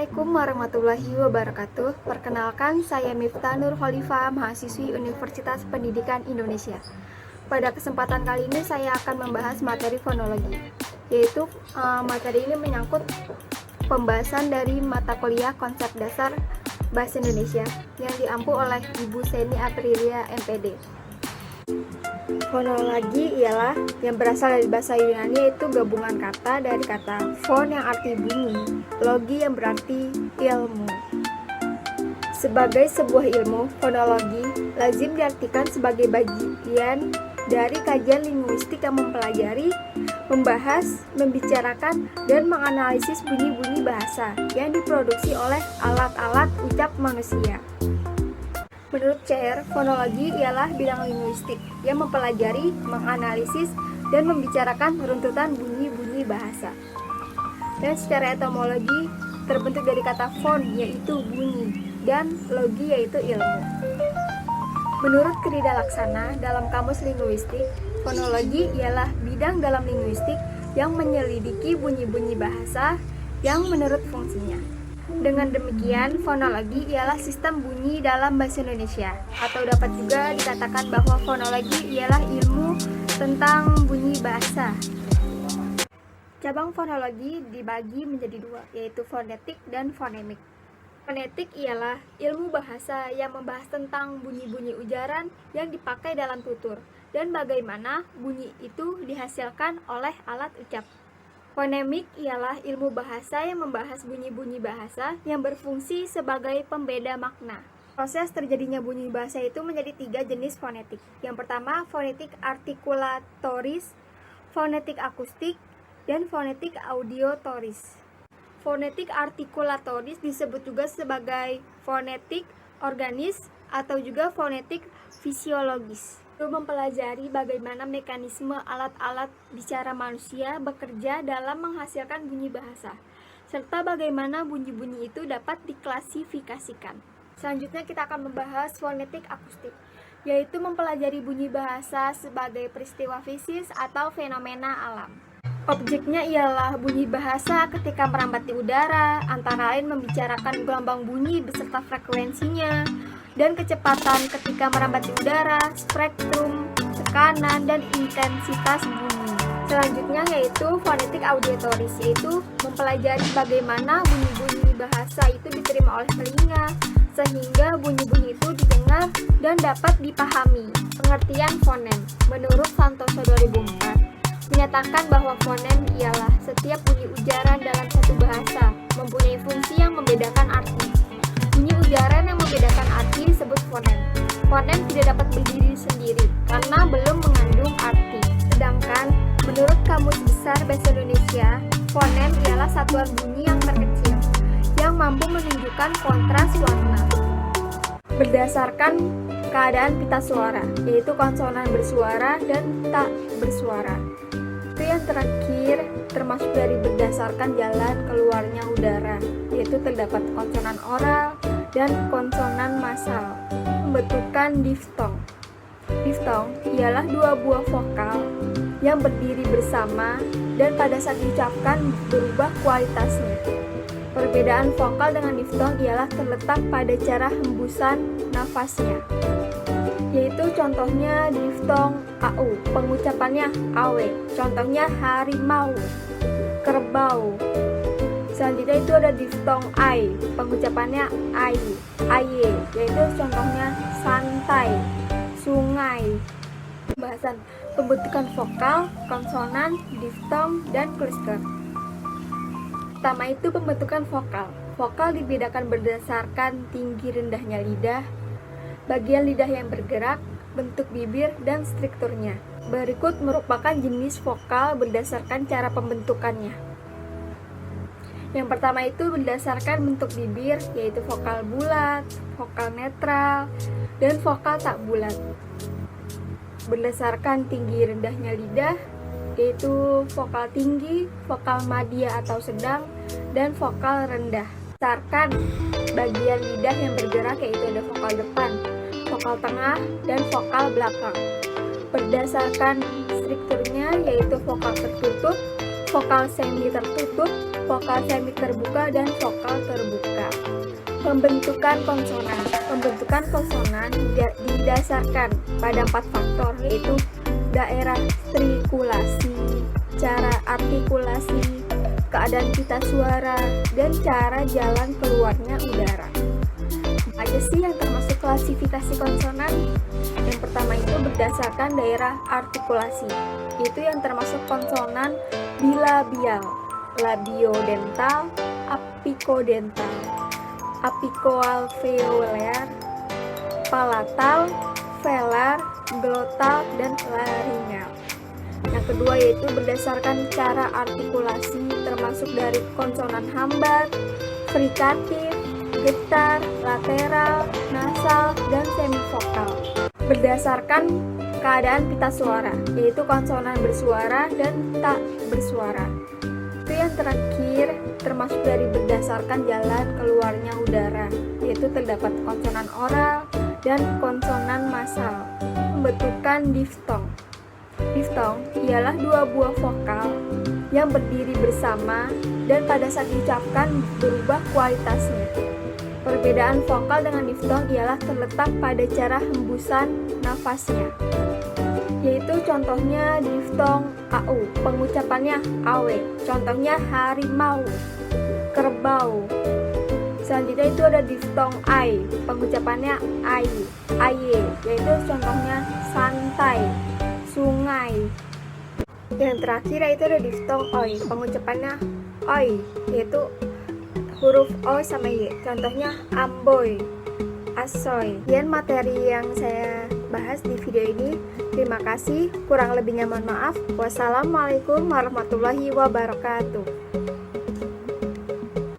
Assalamualaikum warahmatullahi wabarakatuh. Perkenalkan, saya Miftah Nur Khalifah, mahasiswi Universitas Pendidikan Indonesia. Pada kesempatan kali ini saya akan membahas materi fonologi, yaitu materi ini menyangkut pembahasan dari mata kuliah konsep dasar bahasa Indonesia yang diampu oleh Ibu Seni Aprilia MPD. Fonologi ialah yang berasal dari bahasa Yunani, yaitu gabungan kata dari kata fon yang arti bunyi, logi yang berarti ilmu. Sebagai sebuah ilmu, fonologi lazim diartikan sebagai bagian dari kajian linguistik yang mempelajari, membahas, membicarakan, dan menganalisis bunyi-bunyi bahasa yang diproduksi oleh alat-alat ucap manusia. Menurut Chair, fonologi ialah bidang linguistik yang mempelajari, menganalisis, dan membicarakan runtutan bunyi-bunyi bahasa. Dan secara etimologi terbentuk dari kata fon, yaitu bunyi, dan logi, yaitu ilmu. Menurut Krida Laksana, dalam Kamus Linguistik, fonologi ialah bidang dalam linguistik yang menyelidiki bunyi-bunyi bahasa yang menurut fungsinya. Dengan demikian, fonologi ialah sistem bunyi dalam bahasa Indonesia, atau dapat juga dikatakan bahwa fonologi ialah ilmu tentang bunyi bahasa. Cabang fonologi dibagi menjadi dua, yaitu fonetik dan fonemik. Fonetik ialah ilmu bahasa yang membahas tentang bunyi-bunyi ujaran yang dipakai dalam tutur, dan bagaimana bunyi itu dihasilkan oleh alat ucap. Fonemik ialah ilmu bahasa yang membahas bunyi-bunyi bahasa yang berfungsi sebagai pembeda makna. Proses terjadinya bunyi bahasa itu menjadi 3 jenis fonetik. Yang pertama, fonetik artikulatoris, fonetik akustik, dan fonetik audiotoris. Fonetik artikulatoris disebut juga sebagai fonetik organis atau juga fonetik fisiologis. Itu mempelajari bagaimana mekanisme alat-alat bicara manusia bekerja dalam menghasilkan bunyi bahasa, serta bagaimana bunyi-bunyi itu dapat diklasifikasikan. Selanjutnya kita akan membahas fonetik akustik, yaitu mempelajari bunyi bahasa sebagai peristiwa fisis atau fenomena alam. Objeknya ialah bunyi bahasa ketika merambat di udara, antara lain membicarakan gelombang bunyi beserta frekuensinya, dan kecepatan ketika merambat di udara, spektrum, tekanan, dan intensitas bunyi. Selanjutnya yaitu fonetik audiotoris, yaitu mempelajari bagaimana bunyi-bunyi bahasa itu diterima oleh telinga, sehingga bunyi-bunyi itu didengar dan dapat dipahami. Pengertian fonem menurut Santoso 2004 menyatakan bahwa fonem ialah setiap bunyi ujaran dalam satu bahasa mempunyai fungsi yang membedakan arti. Bunyi ujaran yang membedakan arti disebut fonem. Fonem tidak dapat berdiri sendiri karena belum mengandung arti. Sedangkan menurut Kamus Besar Bahasa Indonesia, fonem ialah satuan bunyi yang terkecil yang mampu menunjukkan kontras warna berdasarkan keadaan pita suara, yaitu konsonan bersuara dan tak bersuara. Itu yang terakhir termasuk dari berdasarkan jalan keluarnya udara, yaitu terdapat konsonan oral dan konsonan masal. Pembentukan diftong. Diftong ialah 2 buah vokal yang berdiri bersama dan pada saat diucapkan berubah kualitasnya. Perbedaan vokal dengan diftong ialah terletak pada cara hembusan nafasnya, yaitu contohnya diftong AU, pengucapannya AW, contohnya harimau, kerbau. Selanjutnya itu ada diftong AI, pengucapannya AI, AY, yaitu contohnya santai, sungai. Pembahasan pembentukan vokal, konsonan, diftong, dan kluster. Pertama itu pembentukan vokal. Vokal dibedakan berdasarkan tinggi rendahnya lidah, bagian lidah yang bergerak, bentuk bibir, dan strukturnya. Berikut merupakan jenis vokal berdasarkan cara pembentukannya. Yang pertama itu berdasarkan bentuk bibir, yaitu vokal bulat, vokal netral, dan vokal tak bulat. Berdasarkan tinggi rendahnya lidah, yaitu vokal tinggi, vokal madya atau sedang, dan vokal rendah. Berdasarkan bagian lidah yang bergerak, yaitu ada vokal depan, vokal tengah, dan vokal belakang. Berdasarkan strukturnya, yaitu vokal tertutup, vokal semi tertutup, vokal semi terbuka, dan vokal terbuka. Pembentukan konsonan. Pembentukan konsonan didasarkan pada 4 faktor, yaitu daerah strikulasi, cara artikulasi, keadaan pita suara, dan cara jalan keluarnya udara. Aja sih yang termasuk klasifikasi konsonan? Yang pertama itu berdasarkan daerah artikulasi, itu yang termasuk konsonan bilabial, labiodental, apicodental, apicoalveolar, palatal, velar, glotal, dan laringal. Yang kedua yaitu berdasarkan cara artikulasi, termasuk dari konsonan hambar, frikatif, getar, lateral, nasal, dan semivokal. Berdasarkan keadaan pita suara, yaitu konsonan bersuara dan tak bersuara. Itu yang terakhir termasuk dari berdasarkan jalan keluarnya udara, yaitu terdapat konsonan oral dan konsonan masal. Pembentukan diftong. Diftong ialah 2 buah vokal yang berdiri bersama dan pada saat diucapkan berubah kualitasnya. Perbedaan vokal dengan diftong ialah terletak pada cara hembusan nafasnya, yaitu contohnya diftong AU, pengucapannya AW, contohnya harimau, kerbau. Selanjutnya itu ada diftong AI, pengucapannya AI, AY, yaitu contohnya santai, sungai. Yang terakhir yaitu ada diftong OI, pengucapannya OI, yaitu huruf O sama Y, contohnya amboy, asoy. Sekian materi yang saya bahas di video ini. Terima kasih, kurang lebihnya mohon maaf. Wassalamualaikum warahmatullahi wabarakatuh.